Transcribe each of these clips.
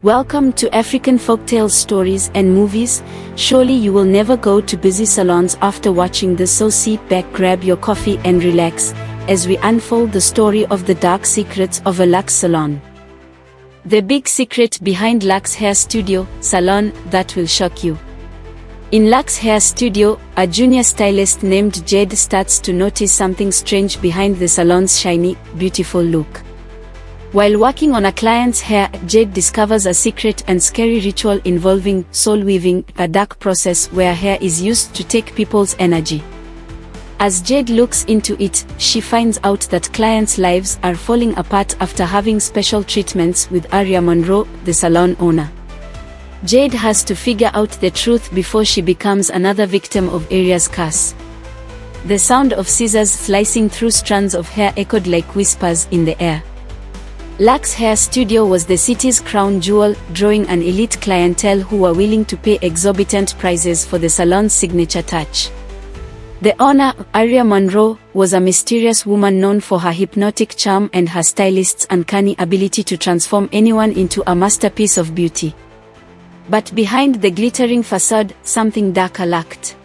Welcome to African folktales, stories and movies. Surely you will never go to busy salons after watching this, so sit back, grab your coffee and relax as we unfold the story of the dark secrets of a Luxe salon. The big secret behind Luxe Hair Studio, Salon, that will shock you. In Luxe Hair Studio, a junior stylist named Jade starts to notice something strange behind the salon's shiny, beautiful look. While working on a client's hair, Jade discovers a secret and scary ritual involving soul weaving, a dark process where hair is used to take people's energy. As Jade looks into it, she finds out that clients' lives are falling apart after having special treatments with Aria Monroe, the salon owner. Jade has to figure out the truth before she becomes another victim of Aria's curse. The sound of scissors slicing through strands of hair echoed like whispers in the air. Luxe Hair Studio was the city's crown jewel, drawing an elite clientele who were willing to pay exorbitant prices for the salon's signature touch. The owner, Aria Monroe, was a mysterious woman known for her hypnotic charm and her stylist's uncanny ability to transform anyone into a masterpiece of beauty. But behind the glittering facade, something darker lurked.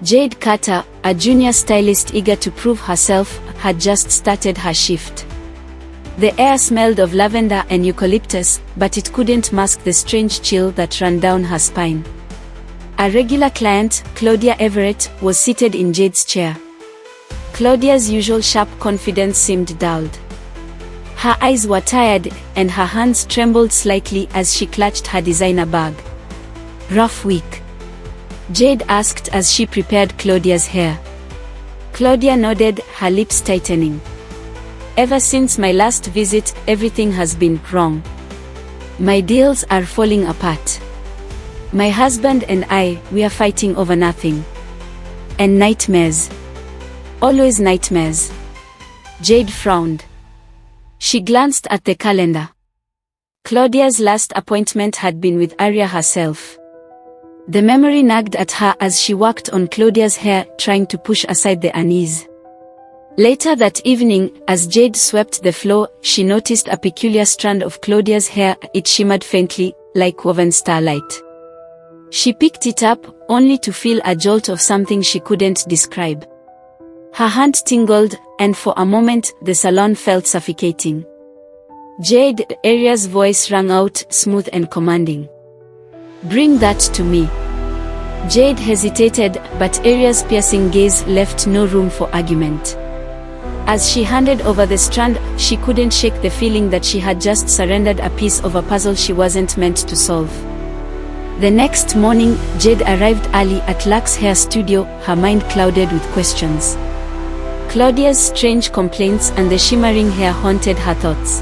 Jade Carter, a junior stylist eager to prove herself, had just started her shift. The air smelled of lavender and eucalyptus, but it couldn't mask the strange chill that ran down her spine. A regular client, Claudia Everett, was seated in Jade's chair. Claudia's usual sharp confidence seemed dulled. Her eyes were tired, and her hands trembled slightly as she clutched her designer bag. "Rough week?" Jade asked as she prepared Claudia's hair. Claudia nodded, her lips tightening. "Ever since my last visit, everything has been wrong. My deals are falling apart. My husband and we are fighting over nothing. And nightmares. Always nightmares." Jade frowned. She glanced at the calendar. Claudia's last appointment had been with Aria herself. The memory nagged at her as she worked on Claudia's hair, trying to push aside the unease. Later that evening, as Jade swept the floor, she noticed a peculiar strand of Claudia's hair. It shimmered faintly, like woven starlight. She picked it up, only to feel a jolt of something she couldn't describe. Her hand tingled, and for a moment, the salon felt suffocating. "Jade," Aria's voice rang out, smooth and commanding. "Bring that to me." Jade hesitated, but Aria's piercing gaze left no room for argument. As she handed over the strand, she couldn't shake the feeling that she had just surrendered a piece of a puzzle she wasn't meant to solve. The next morning, Jade arrived early at Luxe Hair Studio, her mind clouded with questions. Claudia's strange complaints and the shimmering hair haunted her thoughts.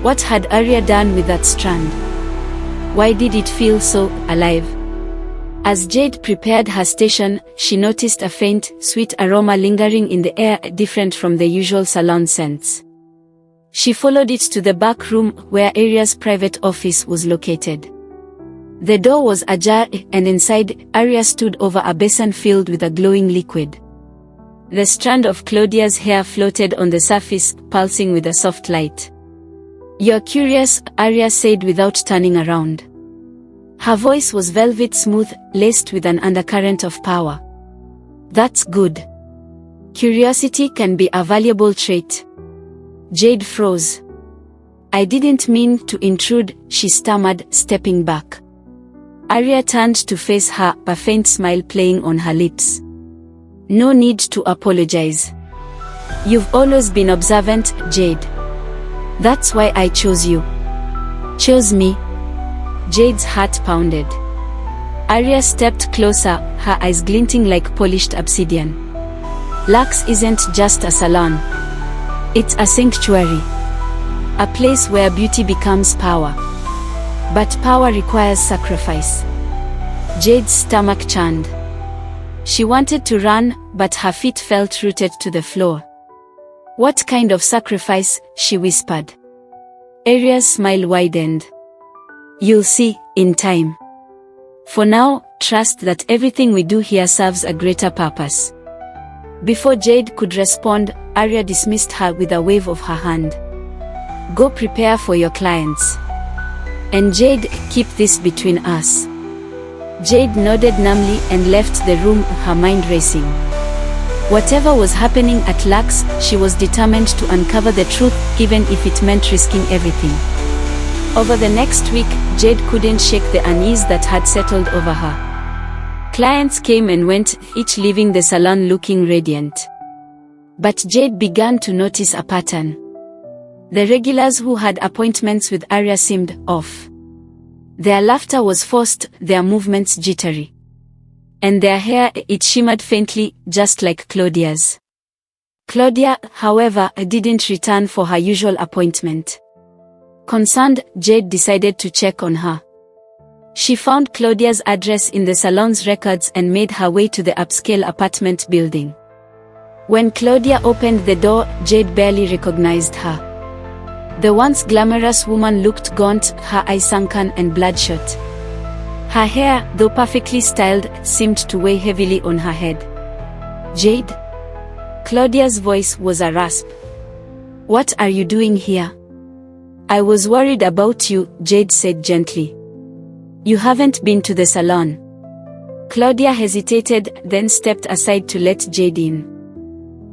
What had Aria done with that strand? Why did it feel so alive? As Jade prepared her station, she noticed a faint, sweet aroma lingering in the air, different from the usual salon scents. She followed it to the back room, where Aria's private office was located. The door was ajar, and inside, Aria stood over a basin filled with a glowing liquid. The strand of Claudia's hair floated on the surface, pulsing with a soft light. "You're curious," Aria said without turning around. Her voice was velvet smooth, laced with an undercurrent of power. "That's good. Curiosity can be a valuable trait." Jade froze. "I didn't mean to intrude," she stammered, stepping back. Aria turned to face her, a faint smile playing on her lips. "No need to apologize. You've always been observant, Jade. That's why I chose you." "Chose me?" Jade's heart pounded. Aria stepped closer, her eyes glinting like polished obsidian. "Luxe isn't just a salon. It's a sanctuary. A place where beauty becomes power. But power requires sacrifice." Jade's stomach churned. She wanted to run, but her feet felt rooted to the floor. "What kind of sacrifice?" she whispered. Aria's smile widened. "You'll see, in time. For now, trust that everything we do here serves a greater purpose." Before Jade could respond, Aria dismissed her with a wave of her hand. "Go prepare for your clients. And Jade, keep this between us. Jade nodded numbly and left the room, her mind racing. Whatever was happening at Luxe, she was determined to uncover the truth, even if it meant risking everything. Over the next week, Jade couldn't shake the unease that had settled over her. Clients came and went, each leaving the salon looking radiant. But Jade began to notice a pattern. The regulars who had appointments with Arya seemed off. Their laughter was forced, their movements jittery. And their hair, it shimmered faintly, just like Claudia's. Claudia, however, didn't return for her usual appointment. Concerned, Jade decided to check on her. She found Claudia's address in the salon's records and made her way to the upscale apartment building. When Claudia opened the door, Jade barely recognized her. The once glamorous woman looked gaunt, her eyes sunken and bloodshot. Her hair, though perfectly styled, seemed to weigh heavily on her head. "Jade?" Claudia's voice was a rasp. "What are you doing here?" "I was worried about you," Jade said gently. "You haven't been to the salon." Claudia hesitated, then stepped aside to let Jade in.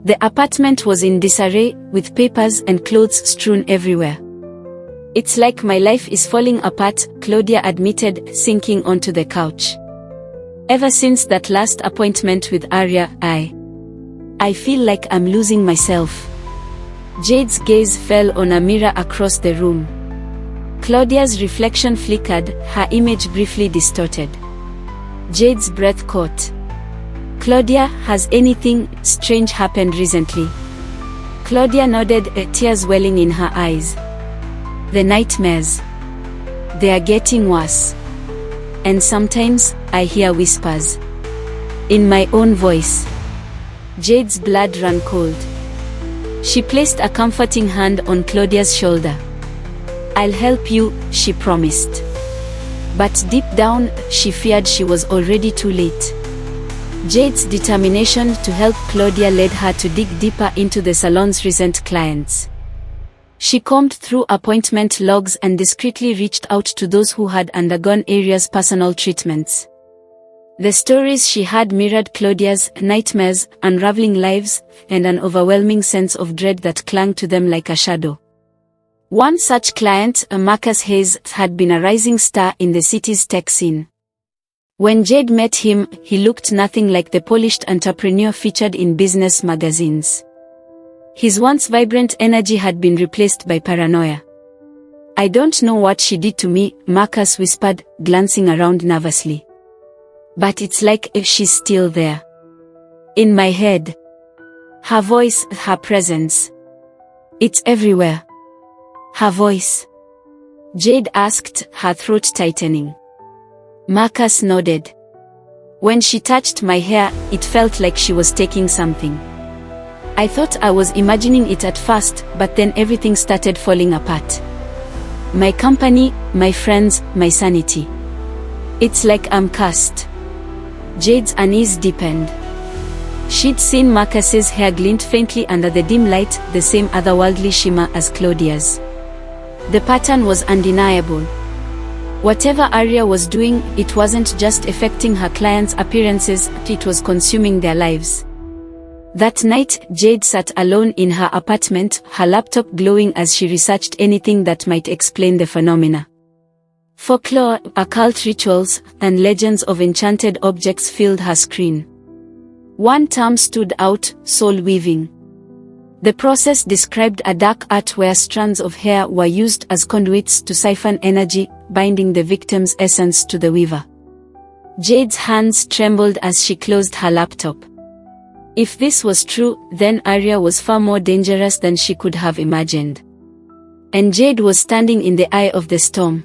The apartment was in disarray, with papers and clothes strewn everywhere. "It's like my life is falling apart," Claudia admitted, sinking onto the couch. "Ever since that last appointment with Arya, I feel like I'm losing myself." Jade's gaze fell on a mirror across the room. Claudia's reflection flickered, her image briefly distorted. Jade's breath caught. "Claudia, has anything strange happened recently?" Claudia nodded, tears welling in her eyes. "The nightmares. They are getting worse. And sometimes, I hear whispers. In my own voice." Jade's blood ran cold. She placed a comforting hand on Claudia's shoulder. "I'll help you," she promised. But deep down, she feared she was already too late. Jade's determination to help Claudia led her to dig deeper into the salon's recent clients. She combed through appointment logs and discreetly reached out to those who had undergone Arya's personal treatments. The stories she had mirrored Claudia's nightmares, unraveling lives, and an overwhelming sense of dread that clung to them like a shadow. One such client, Marcus Hayes, had been a rising star in the city's tech scene. When Jade met him, he looked nothing like the polished entrepreneur featured in business magazines. His once vibrant energy had been replaced by paranoia. "I don't know what she did to me," Marcus whispered, glancing around nervously. "But it's like if she's still there. In my head. Her voice, her presence. It's everywhere." "Her voice?" Jade asked, her throat tightening. Marcus nodded. "When she touched my hair, it felt like she was taking something. I thought I was imagining it at first, but then everything started falling apart. My company, my friends, my sanity. It's like I'm cursed." Jade's unease deepened. She'd seen Marcus's hair glint faintly under the dim light, the same otherworldly shimmer as Claudia's. The pattern was undeniable. Whatever Arya was doing, it wasn't just affecting her clients' appearances, it was consuming their lives. That night, Jade sat alone in her apartment, her laptop glowing as she researched anything that might explain the phenomena. Folklore, occult rituals, and legends of enchanted objects filled her screen. One term stood out: soul weaving. The process described a dark art where strands of hair were used as conduits to siphon energy, binding the victim's essence to the weaver. Jade's hands trembled as she closed her laptop. If this was true, then Arya was far more dangerous than she could have imagined. And Jade was standing in the eye of the storm.